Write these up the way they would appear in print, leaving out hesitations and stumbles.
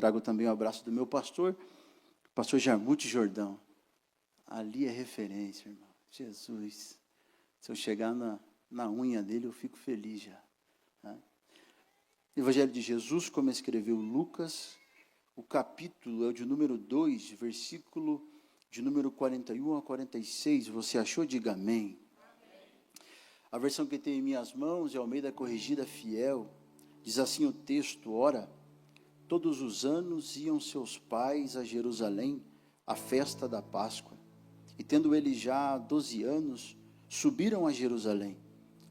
Trago também o abraço do meu pastor Jarmute Jordão. Ali é referência, irmão. Jesus. Se eu chegar na unha dele, eu fico feliz já. Né? Evangelho de Jesus, como escreveu Lucas, o capítulo é o de número 2, versículo de número 41 a 46. Você achou? Diga amém. A versão que tenho em minhas mãos é Almeida Corrigida Fiel. Diz assim o texto: ora, todos os anos iam seus pais a Jerusalém, à festa da Páscoa. E tendo eles já 12 anos, subiram a Jerusalém,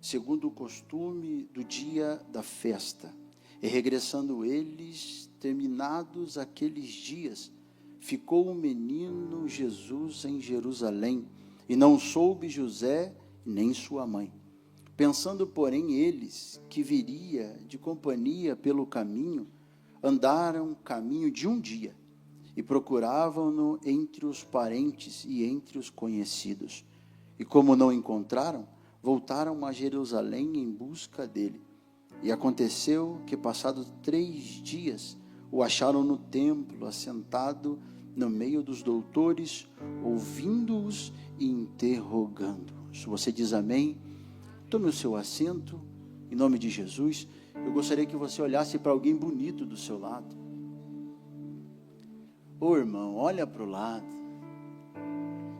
segundo o costume do dia da festa. E regressando eles, terminados aqueles dias, ficou o menino Jesus em Jerusalém, e não soube José nem sua mãe. Pensando, porém, eles que viria de companhia pelo caminho, andaram caminho de um dia, e procuravam-no entre os parentes e entre os conhecidos. E como não encontraram, voltaram a Jerusalém em busca dele. E aconteceu que, passados 3 dias, o acharam no templo, assentado no meio dos doutores, ouvindo-os e interrogando-os. Você diz amém? Tome o seu assento, em nome de Jesus. Eu gostaria que você olhasse para alguém bonito do seu lado. Ô irmão, olha para o lado.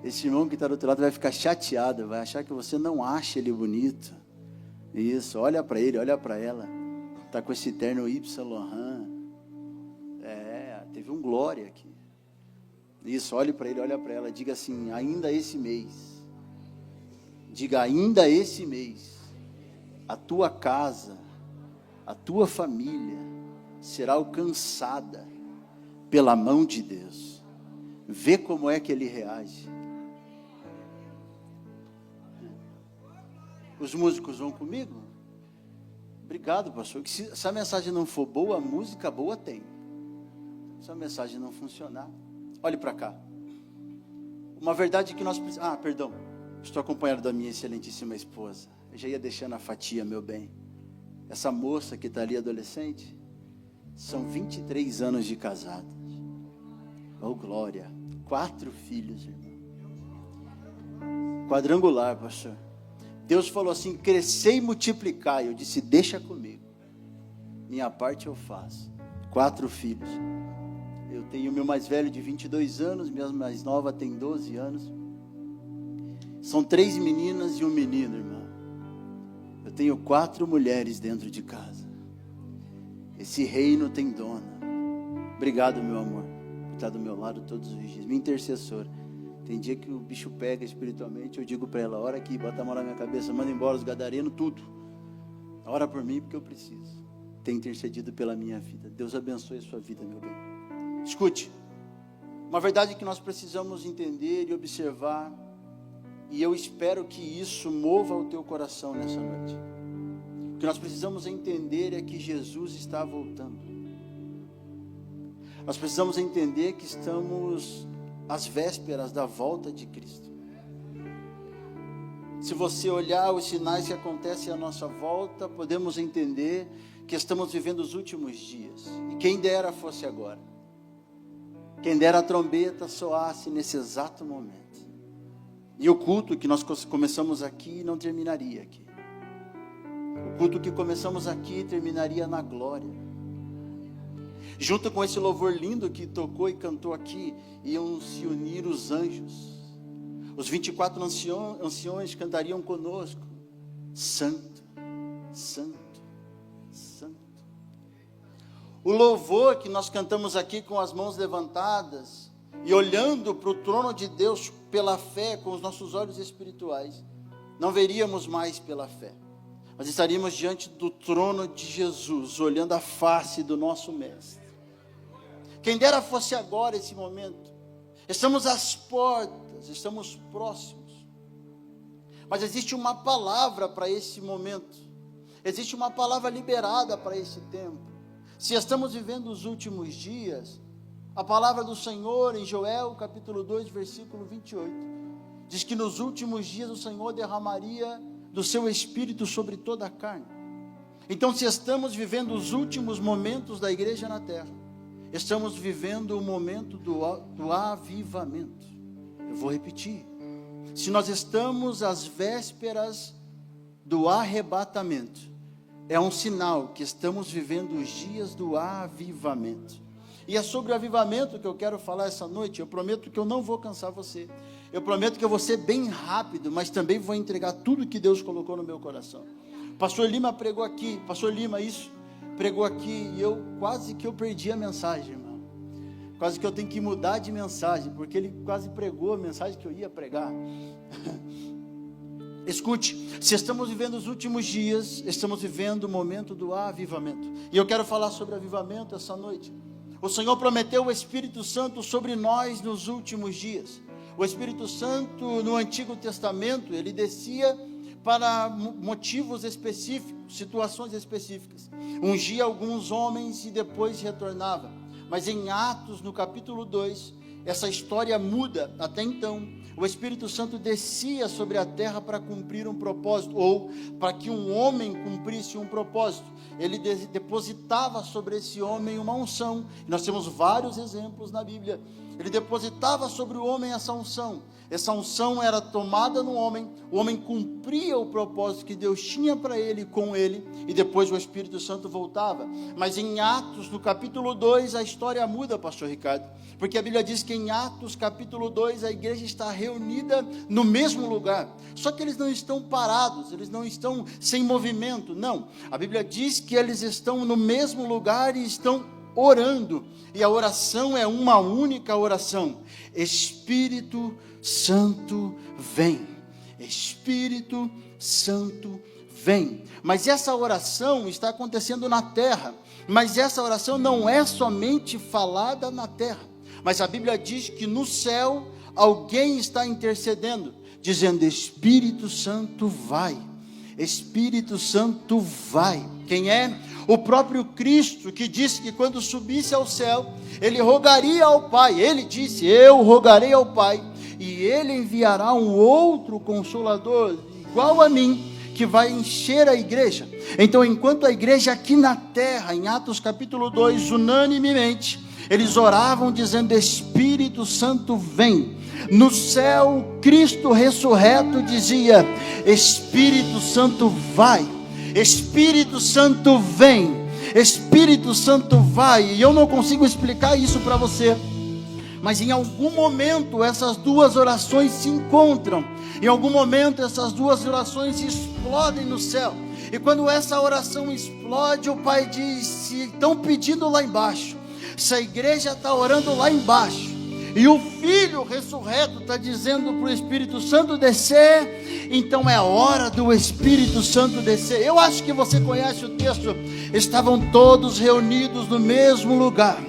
Esse irmão que está do outro lado vai ficar chateado, vai achar que você não acha ele bonito. Isso, olha para ele, olha para ela. Está com esse terno Y Lohan. Teve um glória aqui. Isso, olhe para ele, olha para ela. Diga assim: ainda esse mês. Diga: ainda esse mês, a tua casa, a tua família será alcançada pela mão de Deus. Vê como é que ele reage. Os músicos vão comigo? Obrigado, pastor. Que se essa mensagem não for boa, música boa tem. Se a mensagem não funcionar, olhe para cá. Uma verdade que nós precisamos... perdão. Estou acompanhado da minha excelentíssima esposa. Eu já ia deixando a fatia, meu bem. Essa moça que está ali, adolescente, são 23 anos de casados. Oh, glória. 4 filhos, irmão. Quadrangular, pastor. Deus falou assim: crescer e multiplicar. Eu disse: deixa comigo. Minha parte eu faço. 4 filhos. Eu tenho meu mais velho de 22 anos, minha mais nova tem 12 anos. São 3 meninas e um menino, irmão. Eu tenho 4 mulheres dentro de casa. Esse reino tem dona. Obrigado, meu amor, por estar do meu lado todos os dias. Minha intercessora. Tem dia que o bicho pega espiritualmente, eu digo para ela: ora aqui, bota a mão na minha cabeça, manda embora os gadarenos, tudo. Ora por mim, porque eu preciso. Tem intercedido pela minha vida. Deus abençoe a sua vida, meu bem. Escute, uma verdade que nós precisamos entender e observar, e eu espero que isso mova o teu coração nessa noite. O que nós precisamos entender é que Jesus está voltando. Nós precisamos entender que estamos às vésperas da volta de Cristo. Se você olhar os sinais que acontecem à nossa volta, podemos entender que estamos vivendo os últimos dias. E quem dera fosse agora. Quem dera a trombeta soasse nesse exato momento. E o culto que nós começamos aqui não terminaria aqui. O culto que começamos aqui terminaria na glória. Junto com esse louvor lindo que tocou e cantou aqui, iam se unir os anjos. Os 24 anciões cantariam conosco: Santo, Santo, Santo. O louvor que nós cantamos aqui com as mãos levantadas e olhando para o trono de Deus pela fé, com os nossos olhos espirituais, não veríamos mais pela fé. Nós estaríamos diante do trono de Jesus, olhando a face do nosso Mestre. Quem dera fosse agora esse momento. Estamos às portas, estamos próximos. Mas existe uma palavra para esse momento. Existe uma palavra liberada para esse tempo. Se estamos vivendo os últimos dias, a palavra do Senhor em Joel, capítulo 2, versículo 28, diz que nos últimos dias o Senhor derramaria do seu Espírito sobre toda a carne. Então, se estamos vivendo os últimos momentos da igreja na terra, estamos vivendo o momento do avivamento. Eu vou repetir. Se nós estamos às vésperas do arrebatamento, é um sinal que estamos vivendo os dias do avivamento. E é sobre o avivamento que eu quero falar essa noite. Eu prometo que eu não vou cansar você. Eu prometo que eu vou ser bem rápido, mas também vou entregar tudo que Deus colocou no meu coração. Pastor Lima pregou aqui, pregou aqui, e eu quase que eu perdi a mensagem, irmão. Quase que eu tenho que mudar de mensagem, porque ele quase pregou a mensagem que eu ia pregar. Escute, se estamos vivendo os últimos dias, estamos vivendo o momento do avivamento. E eu quero falar sobre avivamento essa noite. O Senhor prometeu o Espírito Santo sobre nós nos últimos dias. O Espírito Santo no Antigo Testamento, ele descia para motivos específicos, situações específicas. Ungia alguns homens e depois retornava. Mas em Atos, no capítulo 2, essa história muda. Até então, o Espírito Santo descia sobre a terra para cumprir um propósito, ou para que um homem cumprisse um propósito. Ele depositava sobre esse homem uma unção. Nós temos vários exemplos na Bíblia. Ele depositava sobre o homem essa unção. Essa unção era tomada no homem, o homem cumpria o propósito que Deus tinha para ele, com ele, e depois o Espírito Santo voltava. Mas em Atos, no capítulo 2, a história muda, pastor Ricardo, porque a Bíblia diz que em Atos, capítulo 2, a igreja está reunida no mesmo lugar, só que eles não estão parados, eles não estão sem movimento, não, a Bíblia diz que eles estão no mesmo lugar e estão orando, e a oração é uma única oração: Espírito Santo vem, Espírito Santo vem. Mas essa oração está acontecendo na terra, mas essa oração não é somente falada na terra, mas a Bíblia diz que no céu alguém está intercedendo, dizendo: Espírito Santo vai, Espírito Santo vai. Quem é? O próprio Cristo, que disse que quando subisse ao céu, ele rogaria ao Pai. Ele disse: eu rogarei ao Pai, e ele enviará um outro Consolador, igual a mim, que vai encher a igreja. Então, enquanto a igreja aqui na terra, em Atos capítulo 2, unanimemente, eles oravam dizendo: Espírito Santo vem. No céu, Cristo ressurreto dizia: Espírito Santo vai, Espírito Santo vem, Espírito Santo vai. E eu não consigo explicar isso para você, mas em algum momento essas duas orações se encontram, em algum momento essas duas orações explodem no céu. E quando essa oração explode, o Pai diz: se estão pedindo lá embaixo, se a igreja está orando lá embaixo, e o Filho ressurreto está dizendo para o Espírito Santo descer, então é a hora do Espírito Santo descer. Eu acho que você conhece o texto. Estavam todos reunidos no mesmo lugar.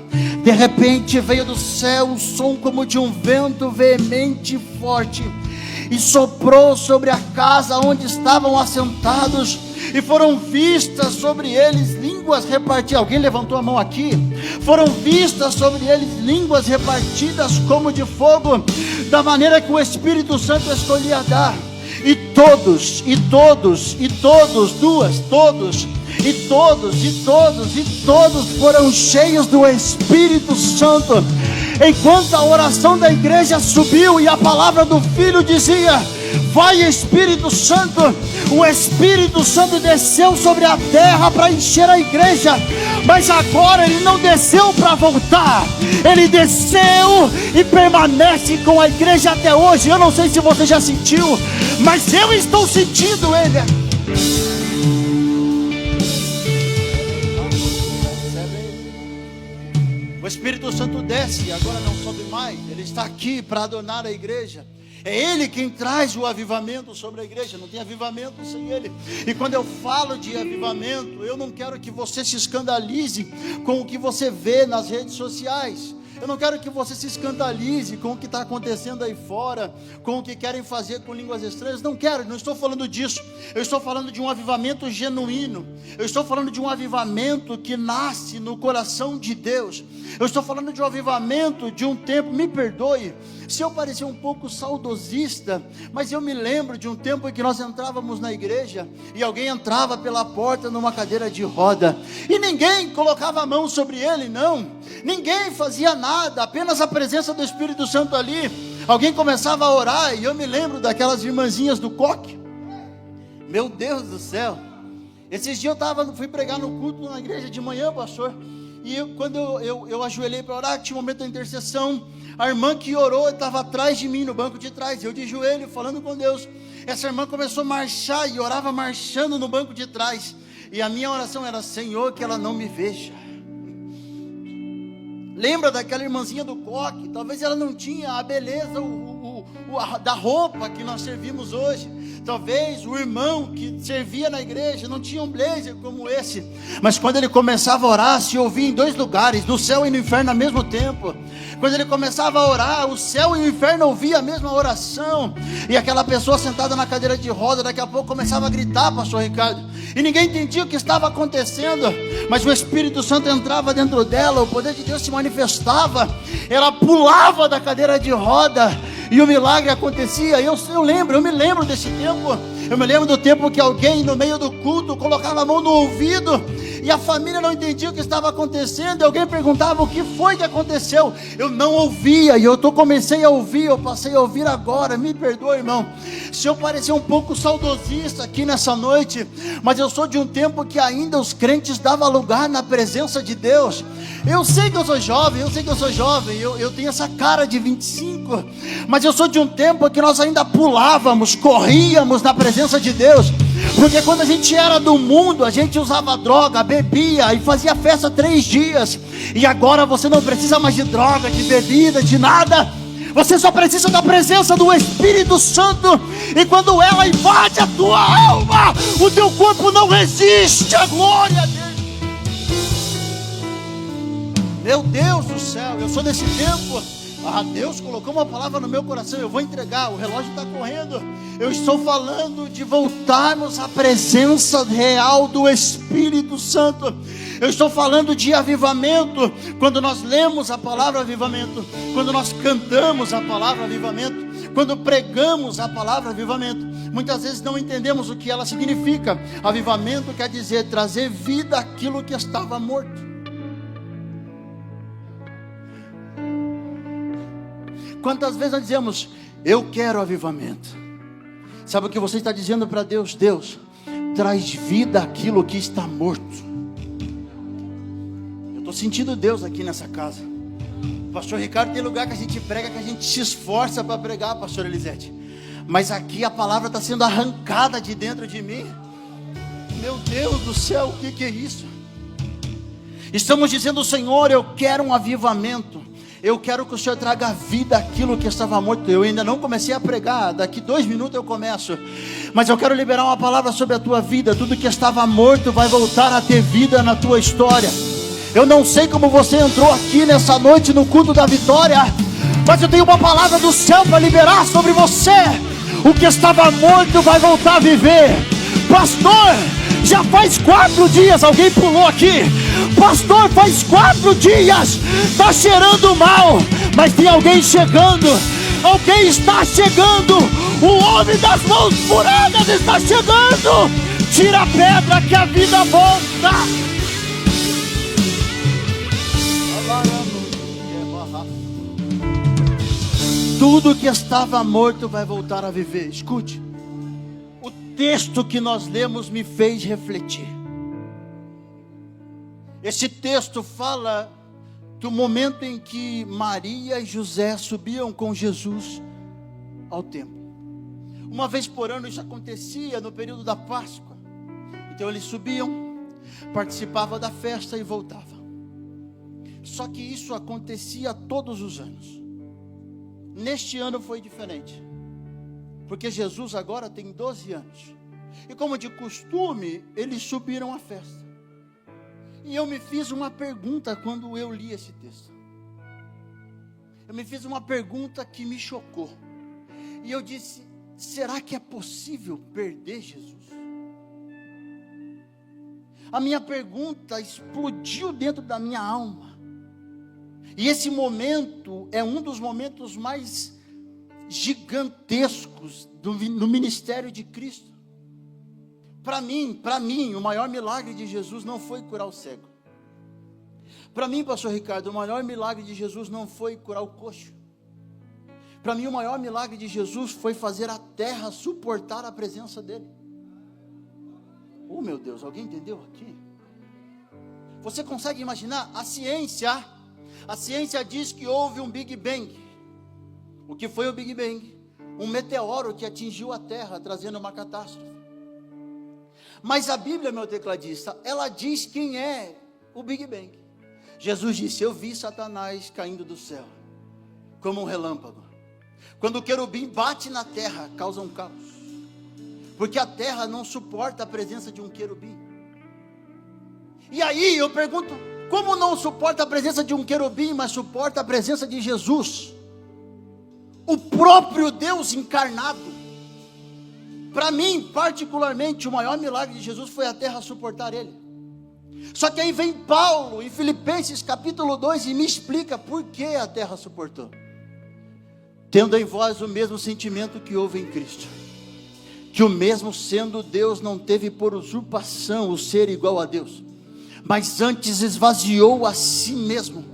De repente veio do céu um som como de um vento veemente e forte, e soprou sobre a casa onde estavam assentados, e foram vistas sobre eles línguas repartidas. Alguém levantou a mão aqui? Foram vistas sobre eles línguas repartidas como de fogo, da maneira que o Espírito Santo escolhia dar. E todos foram cheios do Espírito Santo. Enquanto a oração da igreja subiu e a palavra do Filho dizia: vai, Espírito Santo, o Espírito Santo desceu sobre a terra para encher a igreja. Mas agora ele não desceu para voltar, ele desceu e permanece com a igreja até hoje. Eu não sei se você já sentiu, mas eu estou sentindo ele. O Espírito Santo desce e agora não sobe mais. Ele está aqui para adorar a igreja. É Ele quem traz o avivamento sobre a igreja. Não tem avivamento sem Ele. E quando eu falo de avivamento, eu não quero que você se escandalize com o que você vê nas redes sociais. Eu não quero que você se escandalize com o que está acontecendo aí fora, com o que querem fazer com línguas estranhas. Não quero, não estou falando disso. Eu estou falando de um avivamento genuíno. Eu estou falando de um avivamento que nasce no coração de Deus. Eu estou falando de um avivamento de um tempo, me perdoe se eu parecer um pouco saudosista, mas eu me lembro de um tempo em que nós entrávamos na igreja e alguém entrava pela porta numa cadeira de roda e ninguém colocava a mão sobre ele, não. ninguém fazia nada, apenas a presença do Espírito Santo ali. Alguém começava a orar, e eu me lembro daquelas irmãzinhas do coque. Meu Deus do céu, esses dias fui pregar no culto na igreja de manhã, pastor, e quando eu ajoelhei para orar, tinha um momento da intercessão, a irmã que orou estava atrás de mim, no banco de trás, eu de joelho, falando com Deus. Essa irmã começou a marchar, e orava marchando no banco de trás, e a minha oração era: Senhor, que ela não me veja. Lembra daquela irmãzinha do coque? Talvez ela não tinha a beleza da roupa que nós servimos hoje. Talvez o irmão que servia na igreja não tinha um blazer como esse. Mas quando ele começava a orar, se ouvia em 2 lugares, no céu e no inferno ao mesmo tempo. Quando ele começava a orar, o céu e o inferno ouviam a mesma oração. E aquela pessoa sentada na cadeira de roda, daqui a pouco começava a gritar, pastor Ricardo. E ninguém entendia o que estava acontecendo. Mas o Espírito Santo entrava dentro dela, o poder de Deus se manifestava. Ela pulava da cadeira de roda e o milagre acontecia. Eu me lembro desse tempo. Eu me lembro do tempo que alguém no meio do culto colocava a mão no ouvido e a família não entendia o que estava acontecendo, e alguém perguntava o que foi que aconteceu. Eu não ouvia, e eu comecei a ouvir, eu passei a ouvir agora. Me perdoa, irmão, se eu parecer um pouco saudosista aqui nessa noite, mas eu sou de um tempo que ainda os crentes davam lugar na presença de Deus. Eu sei que eu sou jovem, eu tenho essa cara de 25, mas eu sou de um tempo que nós ainda pulávamos, corríamos na presença de Deus. Porque quando a gente era do mundo, a gente usava droga, bebia e fazia festa 3 dias. E agora você não precisa mais de droga, de bebida, de nada. Você só precisa da presença do Espírito Santo. E quando ela invade a tua alma, o teu corpo não resiste à glória a Deus. Meu Deus do céu, eu sou desse tempo. Deus colocou uma palavra no meu coração, eu vou entregar, o relógio está correndo. Eu estou falando de voltarmos à presença real do Espírito Santo. Eu estou falando de avivamento. Quando nós lemos a palavra avivamento, quando nós cantamos a palavra avivamento, quando pregamos a palavra avivamento, muitas vezes não entendemos o que ela significa. Avivamento quer dizer trazer vida àquilo que estava morto. Quantas vezes nós dizemos: eu quero avivamento? Sabe o que você está dizendo para Deus? Deus, traz vida àquilo que está morto. Eu estou sentindo Deus aqui nessa casa. Pastor Ricardo, tem lugar que a gente prega, que a gente se esforça para pregar, pastor Elisete, mas aqui a palavra está sendo arrancada de dentro de mim. Meu Deus do céu, o que é isso? Estamos dizendo: Senhor, eu quero um avivamento. Eu quero que o Senhor traga vida àquilo que estava morto. Eu ainda não comecei a pregar, daqui 2 minutos eu começo. Mas eu quero liberar uma palavra sobre a tua vida. Tudo que estava morto vai voltar a ter vida na tua história. Eu não sei como você entrou aqui nessa noite no culto da vitória, mas eu tenho uma palavra do céu para liberar sobre você. O que estava morto vai voltar a viver. Pastor, já faz 4 dias, alguém pulou aqui. Pastor, faz 4 dias, está cheirando mal, mas tem alguém chegando. Alguém está chegando. O homem das mãos furadas está chegando. Tira a pedra que a vida volta. Tudo que estava morto vai voltar a viver. Escute, o texto que nós lemos me fez refletir. Esse texto fala do momento em que Maria e José subiam com Jesus ao templo. Uma vez por ano isso acontecia no período da Páscoa. Então eles subiam, participavam da festa e voltavam. Só que isso acontecia todos os anos. Neste ano foi diferente, porque Jesus agora tem 12 anos. E como de costume, eles subiram à festa. E eu me fiz uma pergunta quando eu li esse texto. Eu me fiz uma pergunta que me chocou. E eu disse: será que é possível perder Jesus? A minha pergunta explodiu dentro da minha alma. E esse momento é um dos momentos mais gigantescos no ministério de Cristo. Para mim, o maior milagre de Jesus não foi curar o cego. Para mim, pastor Ricardo, o maior milagre de Jesus não foi curar o coxo. Para mim, o maior milagre de Jesus foi fazer a terra suportar a presença dele. Oh, meu Deus, alguém entendeu aqui? Você consegue imaginar? A ciência diz que houve um Big Bang. O que foi o Big Bang? Um meteoro que atingiu a terra, trazendo uma catástrofe. Mas a Bíblia, meu tecladista, ela diz quem é o Big Bang. Jesus disse: eu vi Satanás caindo do céu, como um relâmpago. Quando o querubim bate na terra, causa um caos. Porque a terra não suporta a presença de um querubim. E aí eu pergunto, como não suporta a presença de um querubim, mas suporta a presença de Jesus? O próprio Deus encarnado. Para mim, particularmente, o maior milagre de Jesus foi a terra suportar ele. Só que aí vem Paulo, em Filipenses capítulo 2, e me explica por que a terra suportou. Tendo em vós o mesmo sentimento que houve em Cristo, que o mesmo sendo Deus não teve por usurpação o ser igual a Deus, mas antes esvaziou a si mesmo,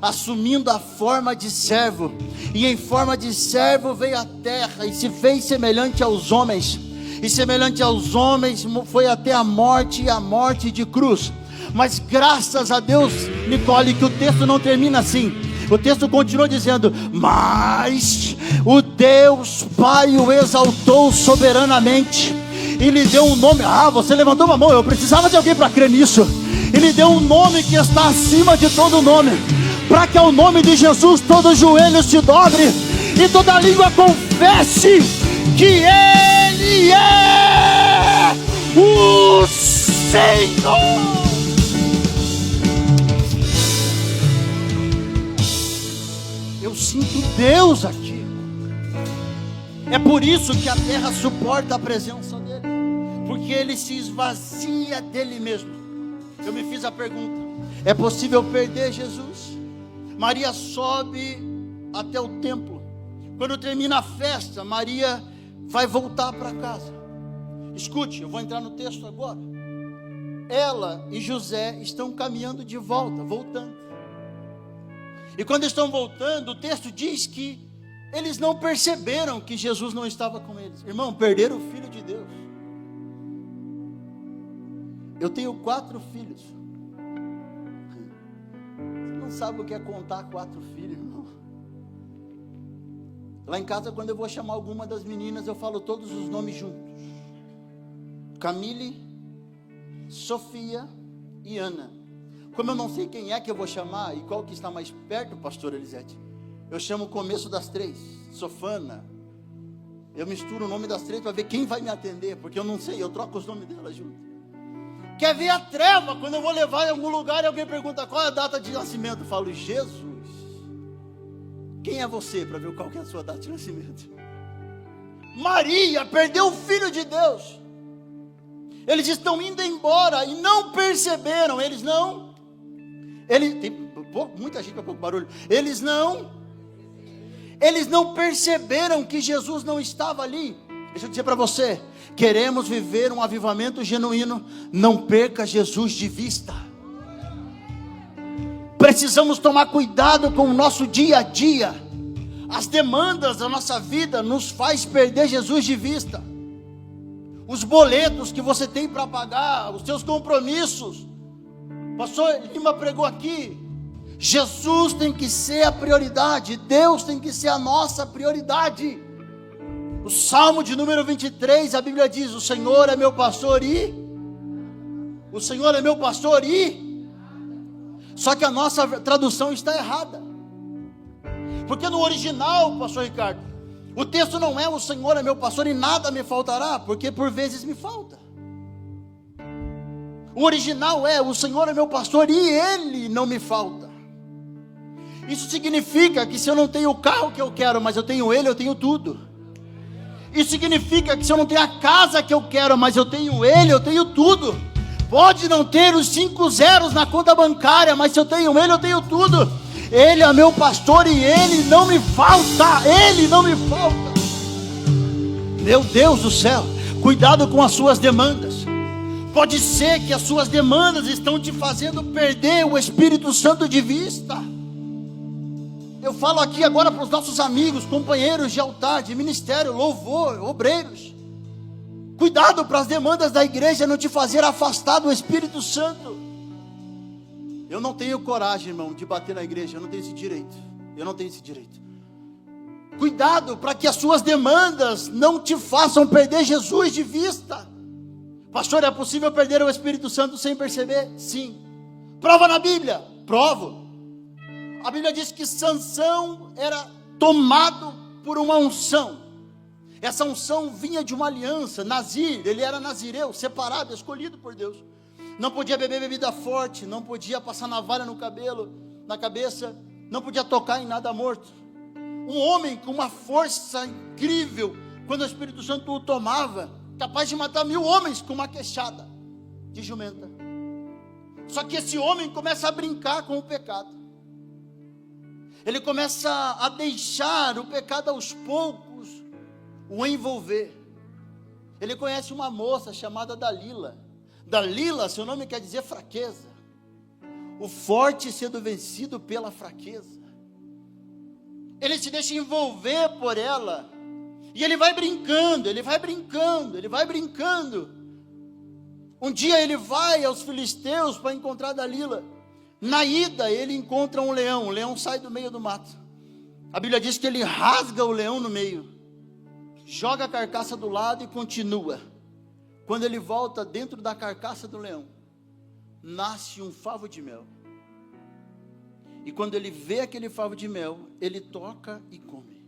assumindo a forma de servo, e em forma de servo veio à terra, e se fez semelhante aos homens, e semelhante aos homens foi até a morte, e a morte de cruz. Mas graças a Deus, Nicole, que o texto não termina assim. O texto continua dizendo: mas o Deus Pai o exaltou soberanamente, e lhe deu um nome. Você levantou uma mão, eu precisava de alguém para crer nisso. E lhe deu um nome que está acima de todo nome, para que ao nome de Jesus todo joelho se dobre, e toda língua confesse que Ele é o Senhor. Eu sinto Deus aqui. É por isso que a terra suporta a presença dele, porque ele se esvazia dele mesmo. Eu me fiz a pergunta: é possível perder Jesus? Maria sobe até o templo. Quando termina a festa, Maria vai voltar para casa. Escute, eu vou entrar no texto agora. Ela e José estão caminhando de volta, voltando. E quando estão voltando, o texto diz que eles não perceberam que Jesus não estava com eles. Irmão, perderam o Filho de Deus. Eu tenho 4 filhos. Você não sabe o que é contar 4 filhos, irmão. Lá em casa, quando eu vou chamar alguma das meninas, eu falo todos os nomes juntos: Camille, Sofia e Ana. Como eu não sei quem é que eu vou chamar e qual que está mais perto, pastor Elisete, eu chamo o começo das 3, Sofana. Eu misturo o nome das 3 para ver quem vai me atender, porque eu não sei, eu troco os nomes delas junto. Quer ver a treva? Quando eu vou levar em algum lugar e alguém pergunta qual é a data de nascimento, eu falo: Jesus, quem é você, para ver qual que é a sua data de nascimento? Maria perdeu o Filho de Deus. Eles estão indo embora e não perceberam. Tem muita gente para pouco barulho. Eles não perceberam que Jesus não estava ali. Deixa eu dizer para você: queremos viver um avivamento genuíno, não perca Jesus de vista. Precisamos tomar cuidado com o nosso dia a dia. As demandas da nossa vida nos faz perder Jesus de vista. Os boletos que você tem para pagar, os seus compromissos. Pastor Lima pregou aqui: Jesus tem que ser a prioridade, Deus tem que ser a nossa prioridade. O Salmo de número 23, a Bíblia diz: o Senhor é meu pastor e... O Senhor é meu pastor e... Só que a nossa tradução está errada. Porque no original, pastor Ricardo, o texto não é: o Senhor é meu pastor e nada me faltará, porque por vezes me falta. O original é: o Senhor é meu pastor e Ele não me falta. Isso significa que se eu não tenho o carro que eu quero, mas eu tenho Ele, eu tenho tudo. Isso significa que se eu não tenho a casa que eu quero, mas eu tenho Ele, eu tenho tudo. Pode não ter os 5 zeros na conta bancária, mas se eu tenho Ele, eu tenho tudo. Ele é meu pastor e Ele não me falta. Ele não me falta. Meu Deus do céu, cuidado com as suas demandas. Pode ser que as suas demandas estão te fazendo perder o Espírito Santo de vista. Eu falo aqui agora para os nossos amigos, companheiros de altar, de ministério, louvor, obreiros. Cuidado para as demandas da igreja não te fazer afastar do Espírito Santo. Eu não tenho coragem, irmão, de bater na igreja. Eu não tenho esse direito. Eu não tenho esse direito. Cuidado para que as suas demandas não te façam perder Jesus de vista. Pastor, é possível perder o Espírito Santo sem perceber? Sim. Prova na Bíblia? Provo. A Bíblia diz que Sansão era tomado por uma unção. Essa unção vinha de uma aliança, Nazir, ele era nazireu, separado, escolhido por Deus. Não podia beber bebida forte, não podia passar navalha no cabelo, na cabeça, não podia tocar em nada morto. Um homem com uma força incrível, quando o Espírito Santo o tomava, capaz de matar 1000 homens com uma queixada de jumenta. Só que esse homem começa a brincar com o pecado. Ele começa a deixar o pecado aos poucos o envolver. Ele conhece uma moça chamada Dalila. Dalila, seu nome quer dizer fraqueza. O forte sendo vencido pela fraqueza. Ele se deixa envolver por ela. E ele vai brincando, ele vai brincando, ele vai brincando. Um dia ele vai aos filisteus para encontrar Dalila. Na ida ele encontra um leão. O leão sai do meio do mato. A Bíblia diz que ele rasga o leão no meio, joga a carcaça do lado e continua. Quando ele volta dentro da carcaça do leão, nasce um favo de mel. E quando ele vê aquele favo de mel, ele toca e come.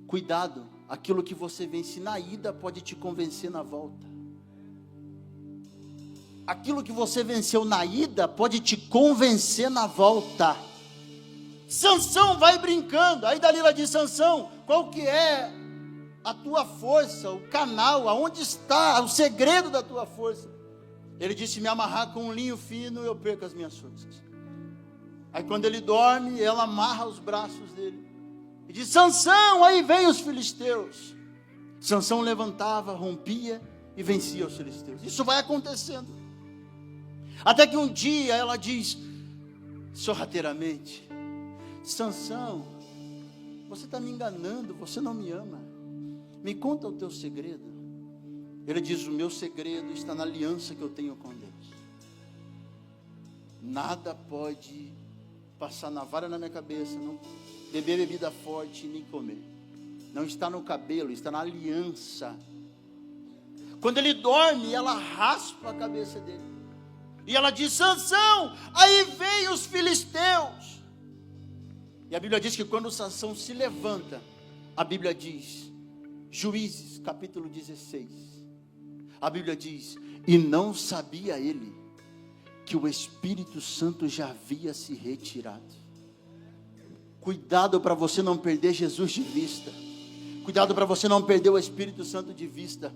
Cuidado, aquilo que você vence na ida pode te convencer na volta. Aquilo que você venceu na ida pode te convencer na volta. Sansão vai brincando. Aí Dalila diz: Sansão, qual que é a tua força, o canal, aonde está o segredo da tua força? Ele disse: me amarrar com um linho fino, eu perco as minhas forças. Aí quando ele dorme, ela amarra os braços dele e diz: Sansão, aí vem os filisteus. Sansão levantava, rompia e vencia os filisteus. Isso vai acontecendo. Até que um dia ela diz sorrateiramente: Sansão, você está me enganando, você não me ama. Me conta o teu segredo. Ele diz: o meu segredo está na aliança que eu tenho com Deus. Nada pode passar navalha na minha cabeça, não beber bebida forte nem comer. Não está no cabelo, está na aliança. Quando ele dorme, ela raspa a cabeça dele. E ela diz: Sansão, aí vem os filisteus. E a Bíblia diz que quando Sansão se levanta, a Bíblia diz, Juízes capítulo 16, a Bíblia diz: e não sabia ele que o Espírito Santo já havia se retirado. Cuidado para você não perder Jesus de vista. Cuidado para você não perder o Espírito Santo de vista.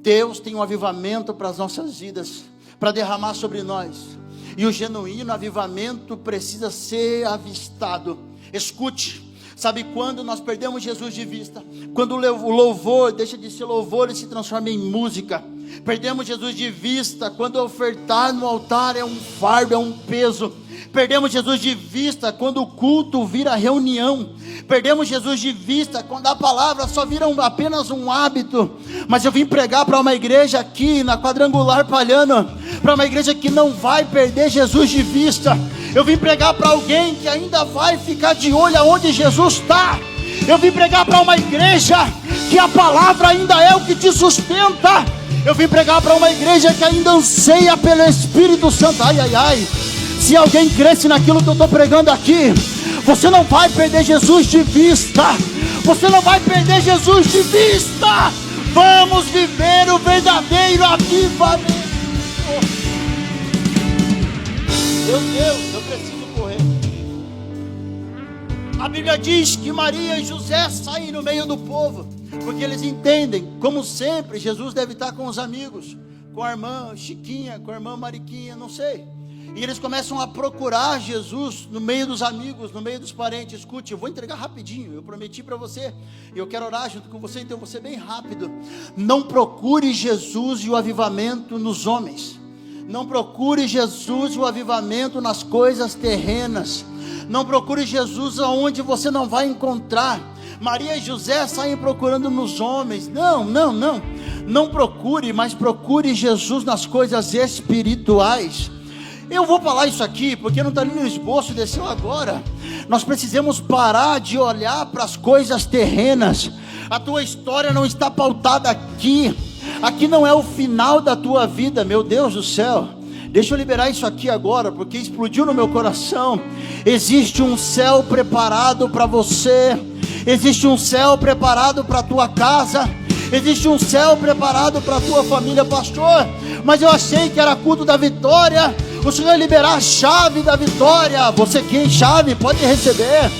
Deus tem um avivamento para as nossas vidas, para derramar sobre nós. E o genuíno avivamento precisa ser avistado. Escute, sabe quando nós perdemos Jesus de vista? Quando o louvor deixa de ser louvor e se transforma em música. Perdemos Jesus de vista quando ofertar no altar é um fardo, é um peso. Perdemos Jesus de vista quando o culto vira reunião. Perdemos Jesus de vista quando a palavra só vira apenas um hábito. Mas eu vim pregar para uma igreja aqui na Quadrangular Palhano, para uma igreja que não vai perder Jesus de vista. Eu vim pregar para alguém que ainda vai ficar de olho aonde Jesus está. Eu vim pregar para uma igreja que a palavra ainda é o que te sustenta. Eu vim pregar para uma igreja que ainda anseia pelo Espírito Santo. Ai, ai, ai. Se alguém cresce naquilo que eu estou pregando aqui, você não vai perder Jesus de vista. Você não vai perder Jesus de vista. Vamos viver o verdadeiro avivamento. Meu Deus, eu preciso correr. A Bíblia diz que Maria e José saem no meio do povo, porque eles entendem, como sempre, Jesus deve estar com os amigos, com a irmã Chiquinha, com a irmã Mariquinha, não sei. E eles começam a procurar Jesus no meio dos amigos, no meio dos parentes. Escute, eu vou entregar rapidinho, eu prometi para você, e eu quero orar junto com você, então vou ser bem rápido. Não procure Jesus e o avivamento nos homens. Não procure Jesus e o avivamento nas coisas terrenas. Não procure Jesus aonde você não vai encontrar. Maria e José saem procurando nos homens. Não procure, mas procure Jesus nas coisas espirituais. Eu vou falar isso aqui, porque não está ali no esboço, desceu agora. Nós precisamos parar de olhar para as coisas terrenas. A tua história não está pautada aqui. Aqui não é o final da tua vida, meu Deus do céu. Deixa eu liberar isso aqui agora, porque explodiu no meu coração. Existe um céu preparado para você. Existe um céu preparado para a tua casa. Existe um céu preparado para a tua família, pastor. Mas eu achei que era culto da vitória. O Senhor vai liberar a chave da vitória. Você quer chave? Pode receber.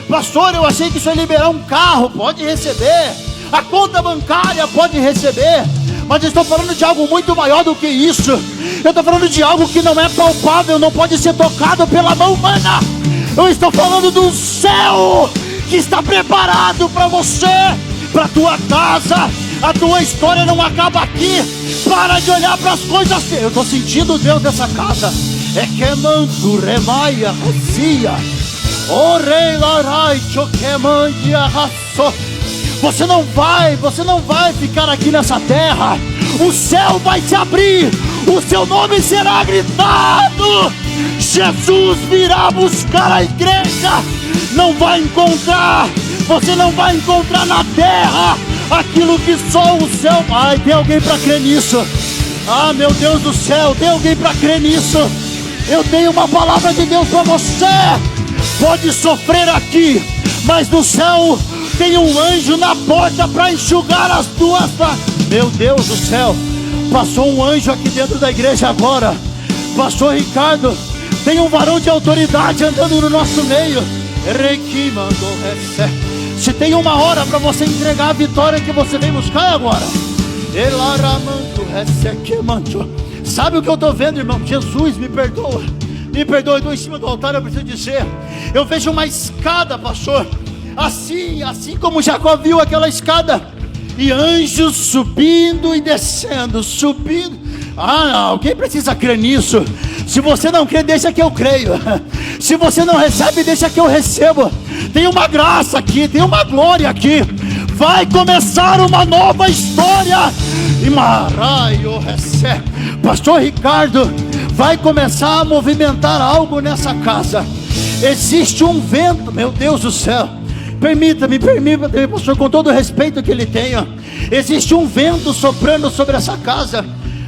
Pastor, eu achei que o Senhor ia liberar um carro. Pode receber. A conta bancária pode receber. Mas eu estou falando de algo muito maior do que isso. Eu estou falando de algo que não é palpável, não pode ser tocado pela mão humana. Eu estou falando do céu que está preparado para você, para a tua casa. A tua história não acaba aqui. Para de olhar para as coisas. Eu estou sentindo Deus nessa casa. É que manto remaia racia. Orei larai choquemandia raço. Você não vai ficar aqui nessa terra. O céu vai se abrir. O seu nome será gritado. Jesus virá buscar a igreja. Não vai encontrar. Você não vai encontrar na terra aquilo que só o céu. Ai, tem alguém para crer nisso? Ah, meu Deus do céu, tem alguém para crer nisso? Eu tenho uma palavra de Deus para você. Pode sofrer aqui, mas no céu tem um anjo na porta para enxugar as tuas. Meu Deus do céu, passou um anjo aqui dentro da igreja agora. Pastor Ricardo, tem um varão de autoridade andando no nosso meio. Se tem uma hora para você entregar a vitória que você vem buscar agora. Sabe o que eu estou vendo, irmão? Jesus, me perdoa. Me perdoa, eu estou em cima do altar, eu preciso dizer. Eu vejo uma escada, pastor. Assim como Jacó viu aquela escada. E anjos subindo e descendo, subindo. Alguém precisa crer nisso. Se você não crê, deixa que eu creio. Se você não recebe, deixa que eu recebo. Tem uma graça aqui, tem uma glória aqui. Vai começar uma nova história. E Maraio recebe. Pastor Ricardo, vai começar a movimentar algo nessa casa. Existe um vento, meu Deus do céu. Permita-me, pastor, com todo o respeito que ele tenha. Existe um vento soprando sobre essa casa.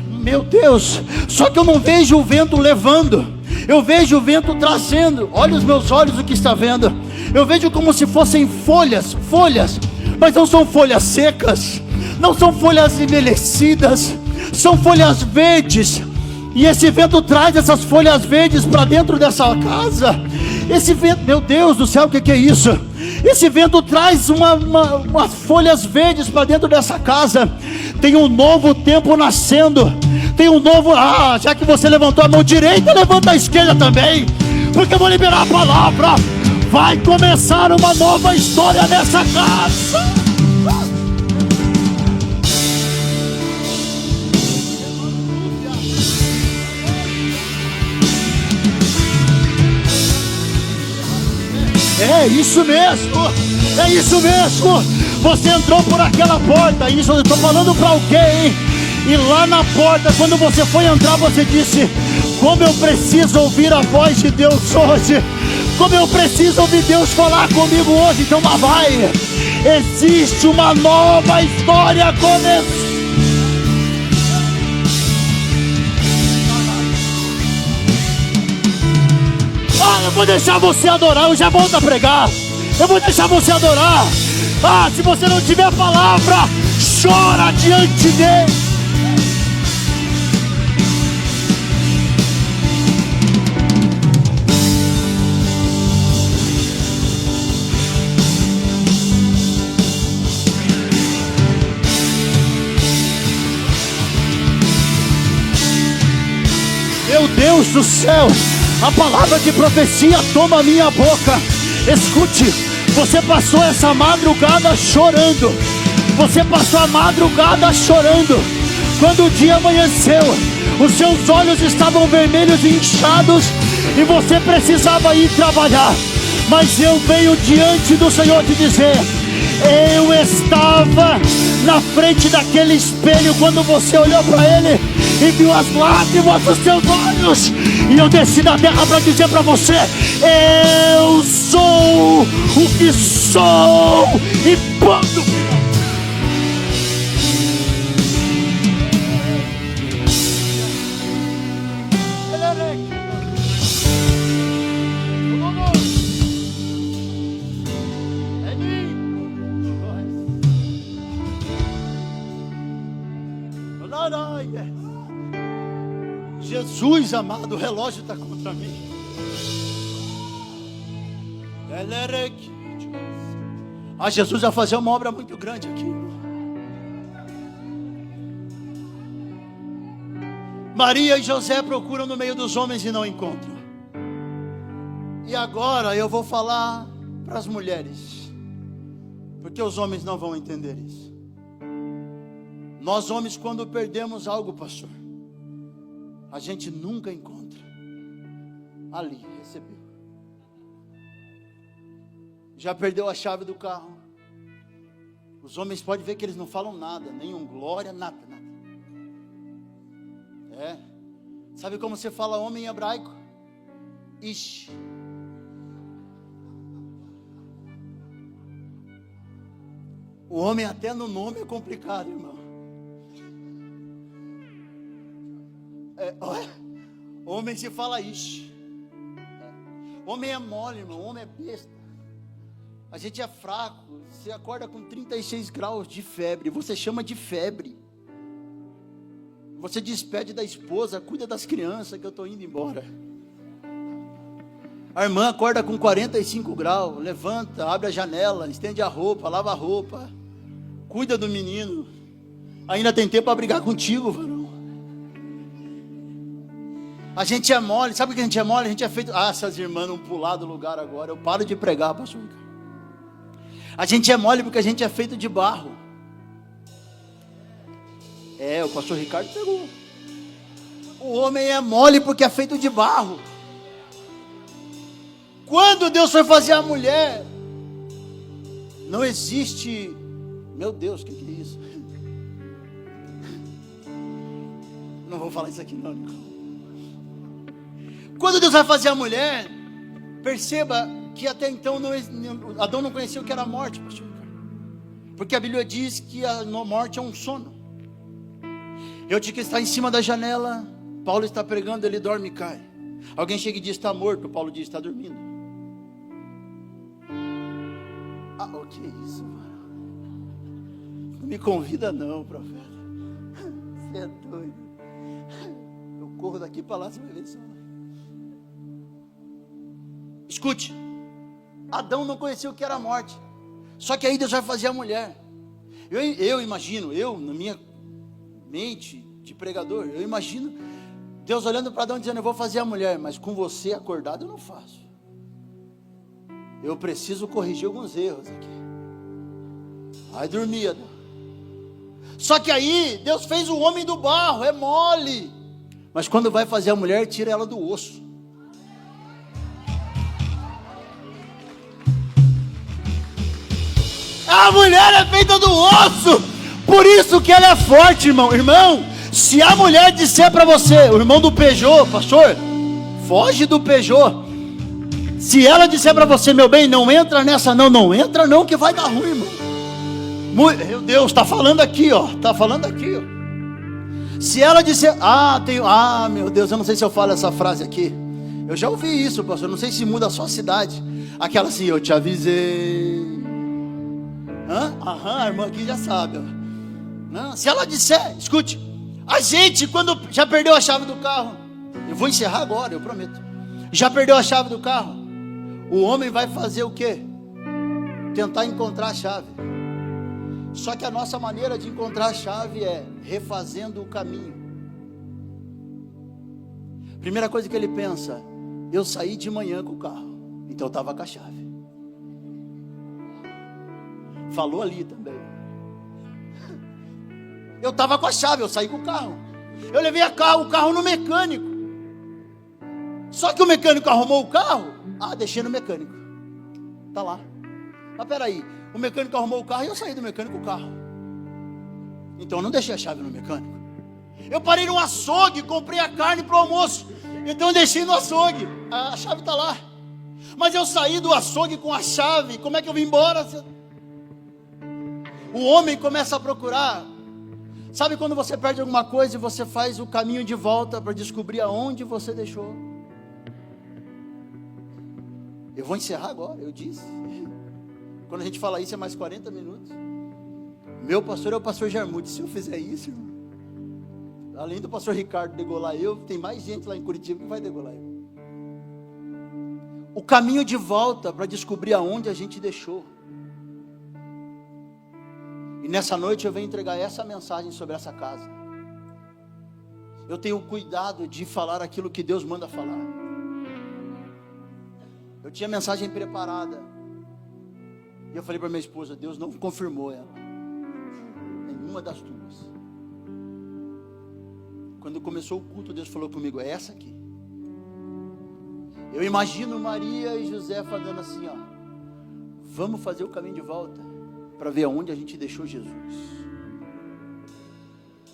Meu Deus, só que eu não vejo o vento levando. Eu vejo o vento trazendo. Olha os meus olhos o que está vendo. Eu vejo como se fossem folhas. Mas não são folhas secas. Não são folhas envelhecidas. São folhas verdes. E esse vento traz essas folhas verdes para dentro dessa casa. Esse vento, meu Deus do céu, o que é isso? Esse vento traz umas folhas verdes para dentro dessa casa. Tem um novo tempo nascendo. Tem um novo. Já que você levantou a mão direita, levanta a esquerda também. Porque eu vou liberar a palavra. Vai começar uma nova história nessa casa. É isso mesmo. Você entrou por aquela porta. Isso eu estou falando para alguém. E lá na porta, quando você foi entrar, você disse: como eu preciso ouvir a voz de Deus hoje. Como eu preciso ouvir Deus falar comigo hoje. Então lá vai. Existe uma nova história começando. Eu vou deixar você adorar. Eu já volto a pregar. Eu vou deixar você adorar. Se você não tiver palavra, chora diante dele. Meu Deus Deus do céu, a palavra de profecia toma a minha boca. Escute, você passou essa madrugada chorando. Você passou a madrugada chorando. Quando o dia amanheceu, os seus olhos estavam vermelhos e inchados, e você precisava ir trabalhar. Mas eu venho diante do Senhor te dizer: eu estava na frente daquele espelho quando você olhou para ele e viu as lágrimas dos seus olhos. E eu desci da terra para dizer para você: eu sou o que sou. E quando Jesus amado, o relógio está contra mim. Jesus vai fazer uma obra muito grande aqui. Maria e José procuram no meio dos homens e não encontram. E agora eu vou falar para as mulheres, porque os homens não vão entender isso. Nós homens, quando perdemos algo, pastor, a gente nunca encontra. Ali, recebeu. Já perdeu a chave do carro. Os homens podem ver que eles não falam nada, nenhum glória, nada. Sabe como você fala homem em hebraico? Ish. O homem até no nome é complicado, irmão. Homem se fala ish. Homem é mole, irmão. Homem é besta. A gente é fraco. Você acorda com 36 graus de febre. Você chama de febre. Você despede da esposa. Cuida das crianças que eu estou indo embora. A irmã acorda com 45 graus. Levanta, abre a janela, estende a roupa, lava a roupa. Cuida do menino. Ainda tem tempo para brigar contigo, varão. A gente é mole. Sabe o que a gente é mole? A gente é feito... essas irmãs não pular do lugar agora. Eu paro de pregar, pastor. A gente é mole porque a gente é feito de barro. O pastor Ricardo pegou. O homem é mole porque é feito de barro. Quando Deus foi fazer a mulher, não existe... Meu Deus, o que é isso? Não vou falar isso aqui não, Nicole. Quando Deus vai fazer a mulher, perceba que até então Adão não conhecia o que era a morte, pastor. Porque a Bíblia diz que a morte é um sono. Eutico está em cima da janela, Paulo está pregando, ele dorme e cai. Alguém chega e diz: está morto. Paulo diz: está dormindo. O que é isso, mano? Não me convida não, profeta. Você é doido. Eu corro daqui para lá, você vai ver só. Escute, Adão não conhecia o que era a morte. Só que aí Deus vai fazer a mulher. Eu imagino, na minha mente de pregador, eu imagino Deus olhando para Adão dizendo: eu vou fazer a mulher, mas com você acordado eu não faço. Eu preciso corrigir alguns erros aqui. Aí dormia Adão. Só que aí Deus fez o homem do barro, é mole. Mas quando vai fazer a mulher, tira ela do osso. A mulher é feita do osso. Por isso que ela é forte, irmão. Irmão, se a mulher disser para você, o irmão do Peugeot, pastor, foge do Peugeot. Se ela disser para você: meu bem, não entra nessa não entra não, que vai dar ruim, irmão. Meu Deus, está falando aqui, ó. Está falando aqui, ó. Se ela disser: meu Deus, eu não sei se eu falo essa frase aqui. Eu já ouvi isso, pastor. Não sei se muda a sua cidade. Aquela assim: eu te avisei. A irmã aqui já sabe, ó. Se ela disser, escute, a gente quando já perdeu a chave do carro, eu vou encerrar agora, eu prometo. Já perdeu a chave do carro, o homem vai fazer o quê? Tentar encontrar a chave. Só que a nossa maneira de encontrar a chave é refazendo o caminho. Primeira coisa que ele pensa: eu saí de manhã com o carro, então eu estava com a chave. Falou ali também. Eu estava com a chave, eu saí com o carro. Eu levei o carro no mecânico. Só que o mecânico arrumou o carro. Deixei no mecânico. Tá lá. Mas peraí, o mecânico arrumou o carro e eu saí do mecânico com o carro. Então eu não deixei a chave no mecânico. Eu parei no açougue, comprei a carne para o almoço. Então eu deixei no açougue. A chave está lá. Mas eu saí do açougue com a chave. Como é que eu vim embora? O homem começa a procurar. Sabe quando você perde alguma coisa e você faz o caminho de volta para descobrir aonde você deixou? Eu vou encerrar agora, eu disse. Quando a gente fala isso é mais 40 minutos. Meu pastor é o pastor Jarmuth. Se eu fizer isso, irmão, além do pastor Ricardo degolar eu, tem mais gente lá em Curitiba que vai degolar eu. O caminho de volta para descobrir aonde a gente deixou. E nessa noite eu venho entregar essa mensagem sobre essa casa. Eu tenho cuidado de falar aquilo que Deus manda falar. Eu tinha mensagem preparada. E eu falei para minha esposa: Deus não confirmou ela. Nenhuma das duas. Quando começou o culto, Deus falou comigo: é essa aqui. Eu imagino Maria e José falando assim: vamos fazer o caminho de volta para ver aonde a gente deixou Jesus.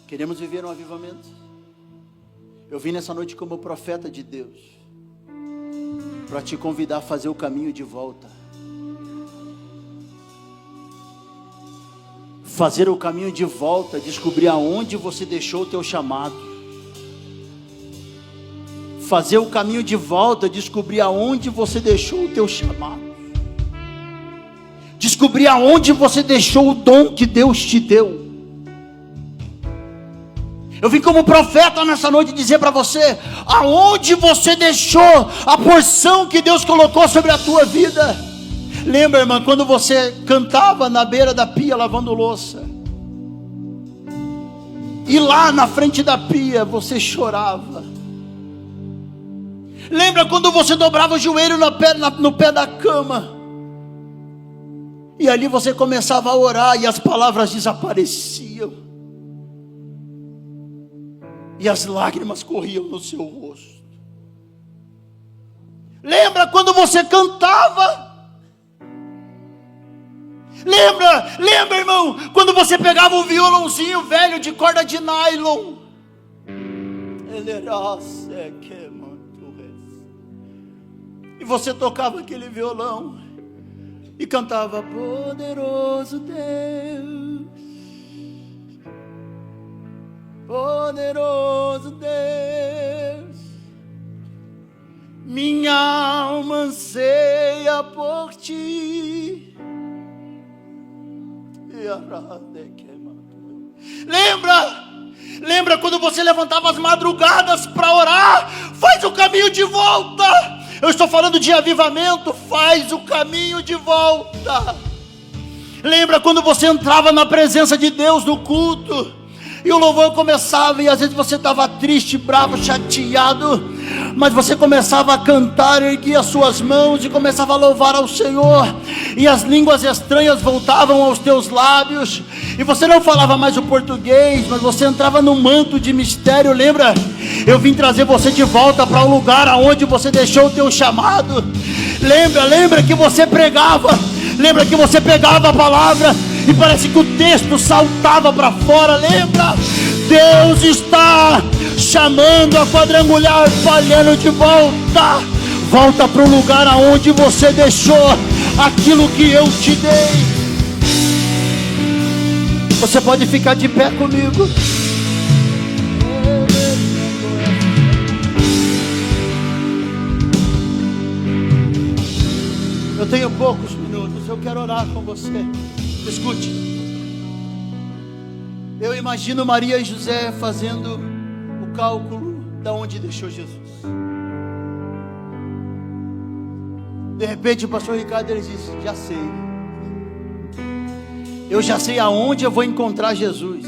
Queremos viver um avivamento. Eu vim nessa noite como profeta de Deus para te convidar a fazer o caminho de volta. Fazer o caminho de volta, descobrir aonde você deixou o teu chamado. Fazer o caminho de volta, descobrir aonde você deixou o teu chamado. Descobrir aonde você deixou o dom que Deus te deu. Eu vim como profeta nessa noite dizer para você: aonde você deixou a porção que Deus colocou sobre a tua vida. Lembra, irmã, quando você cantava na beira da pia lavando louça, e lá na frente da pia você chorava. Lembra quando você dobrava o joelho no pé da cama, e ali você começava a orar e as palavras desapareciam, e as lágrimas corriam no seu rosto. Lembra quando você cantava? Lembra, irmão, quando você pegava um violãozinho velho de corda de nylon? E você tocava aquele violão e cantava: poderoso Deus, poderoso Deus, minha alma anseia por ti. Lembra quando você levantava as madrugadas para orar? Faz o caminho de volta. Eu estou falando de avivamento. Faz o caminho de volta. Lembra quando você entrava na presença de Deus no culto e o louvor começava, e às vezes você estava triste, bravo, chateado, mas você começava a cantar, erguia as suas mãos e começava a louvar ao Senhor, e as línguas estranhas voltavam aos teus lábios, e você não falava mais o português, mas você entrava no manto de mistério. Lembra? Eu vim trazer você de volta para o lugar aonde você deixou o teu chamado. Lembra que você pregava, lembra que você pegava a palavra e parece que o texto saltava para fora. Lembra? Deus está chamando a Quadrangular Palhano de volta. Volta para o lugar aonde você deixou aquilo que eu te dei. Você pode ficar de pé comigo? Eu tenho poucos minutos, eu quero orar com você. Escute. Eu imagino Maria e José fazendo o cálculo de onde deixou Jesus. De repente o pastor Ricardo ele disse: já sei. Eu já sei aonde eu vou encontrar Jesus.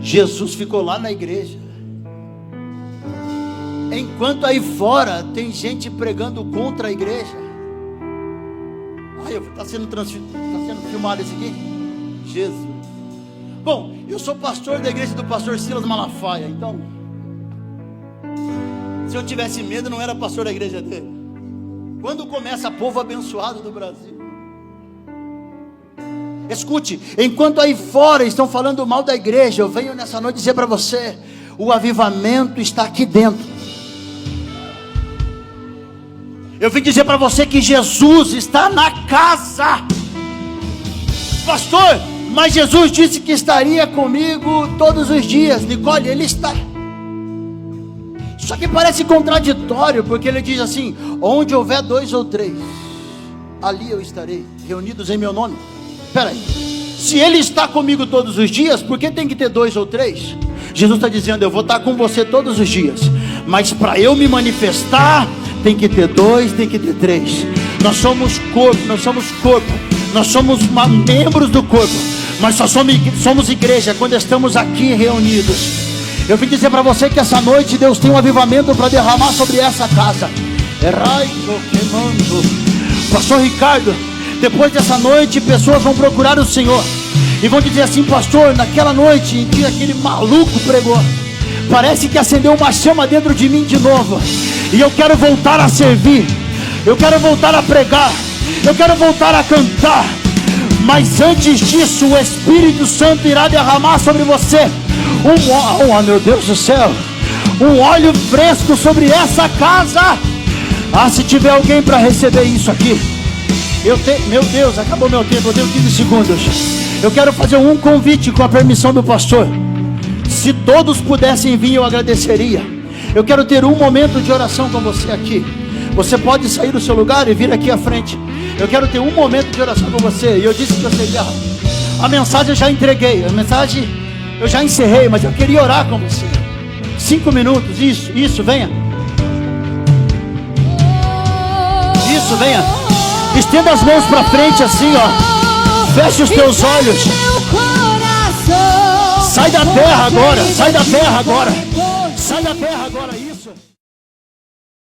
Jesus ficou lá na igreja. enquanto aí fora tem gente pregando contra a igreja. Está sendo filmado esse aqui? Jesus. Bom, eu sou pastor da igreja do pastor Silas Malafaia, então, se eu tivesse medo, não era pastor da igreja dele. Quando começa povo abençoado do Brasil. Escute, enquanto aí fora estão falando mal da igreja, eu venho nessa noite dizer para você, o avivamento está aqui dentro. Eu vim dizer para você que Jesus está na casa. Pastor, mas Jesus disse que estaria comigo todos os dias. Nicole, Ele está. Só que parece contraditório, porque Ele diz assim, onde houver 2 ou 3, ali eu estarei, reunidos em meu nome. Espera aí, se Ele está comigo todos os dias, por que tem que ter 2 ou 3? Jesus está dizendo, eu vou estar com você todos os dias, mas para eu me manifestar, tem que ter 2, tem que ter 3. Nós somos corpo, nós somos membros do corpo, mas só somos igreja quando estamos aqui reunidos. Eu vim dizer para você que essa noite Deus tem um avivamento para derramar sobre essa casa. Pastor Ricardo, depois dessa noite pessoas vão procurar o Senhor e vão dizer assim, pastor, naquela noite em que aquele maluco pregou, parece que acendeu uma chama dentro de mim de novo, e eu quero voltar a servir, eu quero voltar a pregar, eu quero voltar a cantar. Mas antes disso, o Espírito Santo irá derramar sobre você meu Deus do céu, um óleo fresco sobre essa casa. Se tiver alguém para receber isso aqui, meu Deus, acabou meu tempo, eu tenho 15 segundos. Eu quero fazer um convite com a permissão do pastor. Se todos pudessem vir, eu agradeceria. Eu quero ter um momento de oração com você aqui. Você pode sair do seu lugar e vir aqui à frente. Eu quero ter um momento de oração com você. E eu disse que eu seria. A mensagem eu já entreguei. A mensagem eu já encerrei, mas eu queria orar com você. 5 minutos, isso, venha. Isso, venha. Estenda as mãos para frente assim, ó. Feche os teus olhos. Sai da terra agora, sai da terra agora. Sai da terra agora, isso.